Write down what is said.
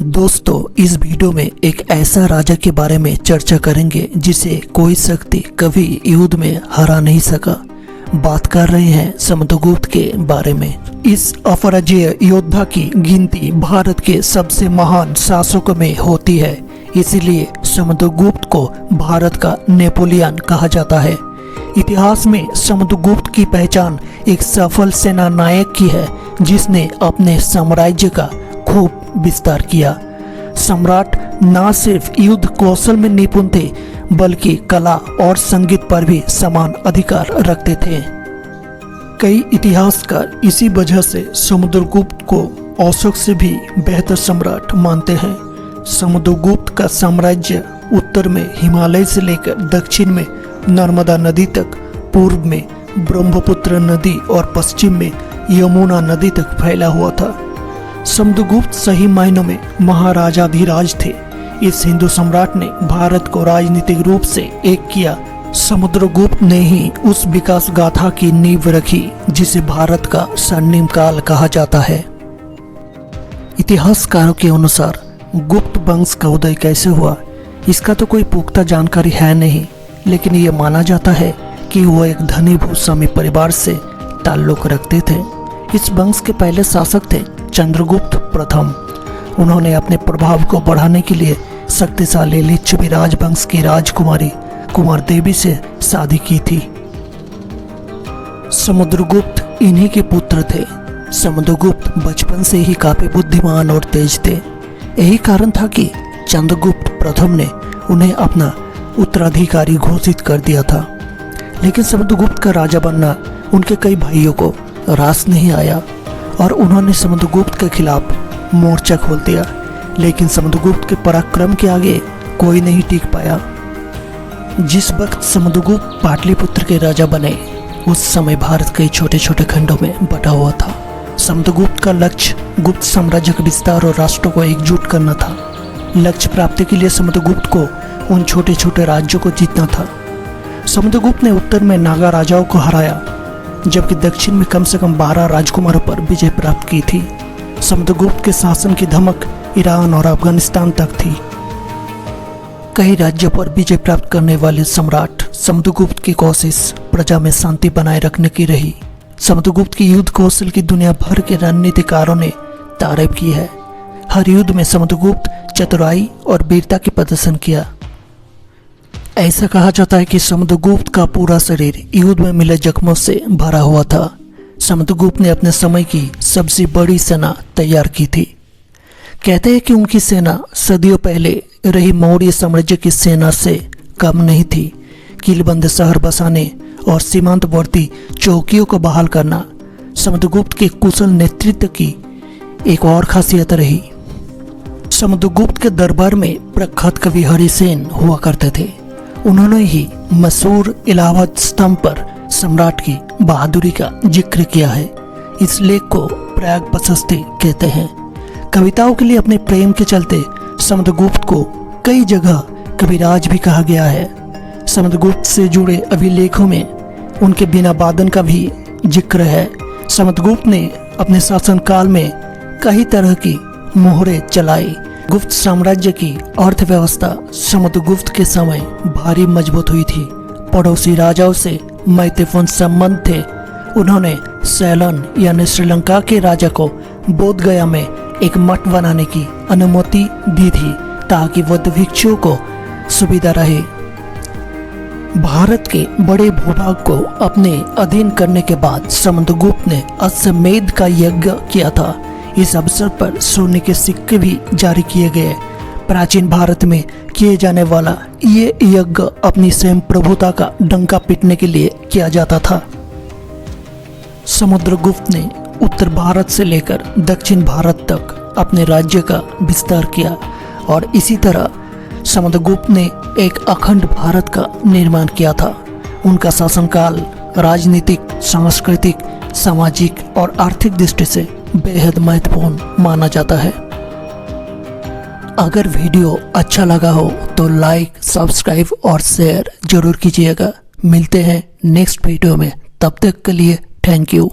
दोस्तों, इस वीडियो में एक ऐसा राजा के बारे में चर्चा करेंगे जिसे कोई शक्ति कभी युद्ध में हरा नहीं सका। बात कर रहे हैं समुद्रगुप्त के बारे में। इस अपराजेय योद्धा की गिनती भारत के सबसे महान शासकों में होती है, इसीलिए समुद्रगुप्त को भारत का नेपोलियन कहा जाता है। इतिहास में समुद्रगुप्त की पहचान एक सफल सेना नायक की है जिसने अपने साम्राज्य का खूब विस्तार किया। सम्राट न सिर्फ युद्ध कौशल में निपुण थे बल्कि कला और संगीत पर भी समान अधिकार रखते थे। कई इतिहासकार इसी वजह से समुद्रगुप्त को अशोक से भी बेहतर सम्राट मानते हैं। समुद्रगुप्त का साम्राज्य उत्तर में हिमालय से लेकर दक्षिण में नर्मदा नदी तक, पूर्व में ब्रह्मपुत्र नदी और पश्चिम में यमुना नदी तक फैला हुआ था। समुद्रगुप्त सही मायनों में महाराजाधिराज थे। इस हिंदू सम्राट ने भारत को राजनीतिक रूप से एक किया। समुद्रगुप्त ने ही उस विकास गाथा की नींव रखी जिसे भारत का स्वर्णिम काल कहा जाता है। इतिहासकारों के अनुसार गुप्त वंश का उदय कैसे हुआ, इसका तो कोई पुख्ता जानकारी है नहीं, लेकिन ये माना जाता है कि वो एक धनी भूस्वामी परिवार से ताल्लुक रखते थे। इस वंश के पहले शासक थे चंद्रगुप्त प्रथम। उन्होंने अपने प्रभाव को बढ़ाने के लिए शक्तिशाली लिच्छवी राजवंश की राजकुमारी कुमार देवी से शादी की थी। समुद्रगुप्त इन्हीं के पुत्र थे। समुद्रगुप्त बचपन से ही काफी बुद्धिमान और तेज थे। यही कारण था कि चंद्रगुप्त प्रथम ने उन्हें अपना उत्तराधिकारी घोषित कर दिया था। लेकिन समुद्रगुप्त का राजा बनना उनके कई भाइयों को रास नहीं आया और उन्होंने समुद्रगुप्त के खिलाफ मोर्चा खोल दिया। लेकिन समुद्रगुप्त के पराक्रम के आगे कोई नहीं टिक पाया। जिस वक्त समुद्रगुप्त पाटलिपुत्र के राजा बने, उस समय भारत कई छोटे छोटे खंडों में बटा हुआ था। समुद्रगुप्त का लक्ष्य गुप्त साम्राज्य का विस्तार और राष्ट्रों को एकजुट करना था। लक्ष्य प्राप्ति के लिए समुद्रगुप्त को उन छोटे छोटे राज्यों को जीतना था। समुद्रगुप्त ने उत्तर में नागा राजाओं को हराया, जबकि दक्षिण में कम से कम 12 राजकुमारों पर विजय प्राप्त की थी। समुद्रगुप्त के शासन की धमक ईरान और अफगानिस्तान तक थी। कई राज्यों पर विजय प्राप्त करने वाले सम्राट समुद्रगुप्त की कोशिश प्रजा में शांति बनाए रखने की रही। समुद्रगुप्त की युद्ध कौशल की दुनिया भर के रणनीतिकारों ने तारीफ की है। हर युद्ध में समुद्रगुप्त चतुराई और वीरता की प्रदर्शन किया। ऐसा कहा जाता है कि समुद्रगुप्त का पूरा शरीर युद्ध में मिले जख्मों से भरा हुआ था। समुद्रगुप्त ने अपने समय की सबसे बड़ी सेना तैयार की थी। कहते हैं कि उनकी सेना सदियों पहले रही मौर्य साम्राज्य की सेना से कम नहीं थी। किलबंद शहर बसाने और सीमांतवर्ती चौकियों को बहाल करना समुद्रगुप्त के कुशल नेतृत्व की एक और खासियत रही। समुद्रगुप्त के दरबार में प्रख्यात कवि हरिसेन हुआ करते थे। उन्होंने ही मशहूर इलाहाबाद स्तंभ पर सम्राट की बहादुरी का जिक्र किया है। इस लेख को प्रयाग प्रशस्ति कहते हैं। कविताओं के लिए अपने प्रेम के चलते समुद्रगुप्त को कई जगह कविराज भी कहा गया है। समुद्रगुप्त से जुड़े अभिलेखों में उनके बिना बादन का भी जिक्र है। समुद्रगुप्त ने अपने शासनकाल में कई तरह की मोहरें चलाई। गुप्त साम्राज्य की अर्थव्यवस्था समुद्रगुप्त के समय भारी मजबूत हुई थी। पड़ोसी राजाओं से मैत्रीपूर्ण संबंध थे। उन्होंने सैलन यानी श्रीलंका के राजा को बोधगया में एक मठ बनाने की अनुमति दी थी ताकि बौद्ध भिक्षुओं को सुविधा रहे। भारत के बड़े भूभाग को अपने अधीन करने के बाद समुद्रगुप्त ने अश्वमेध का यज्ञ किया था। इस अवसर पर सोने के सिक्के भी जारी किए गए। प्राचीन भारत में किए जाने वाला ये यज्ञ अपनी स्वयं प्रभुता का डंका पीटने के लिए किया जाता था। समुद्रगुप्त ने उत्तर भारत से लेकर दक्षिण भारत तक अपने राज्य का विस्तार किया और इसी तरह समुद्रगुप्त ने एक अखंड भारत का निर्माण किया था। उनका शासनकाल राजनीतिक, सांस्कृतिक, सामाजिक और आर्थिक दृष्टि से बेहद महत्वपूर्ण माना जाता है। अगर वीडियो अच्छा लगा हो तो लाइक, सब्सक्राइब और शेयर जरूर कीजिएगा। मिलते हैं नेक्स्ट वीडियो में, तब तक के लिए थैंक यू।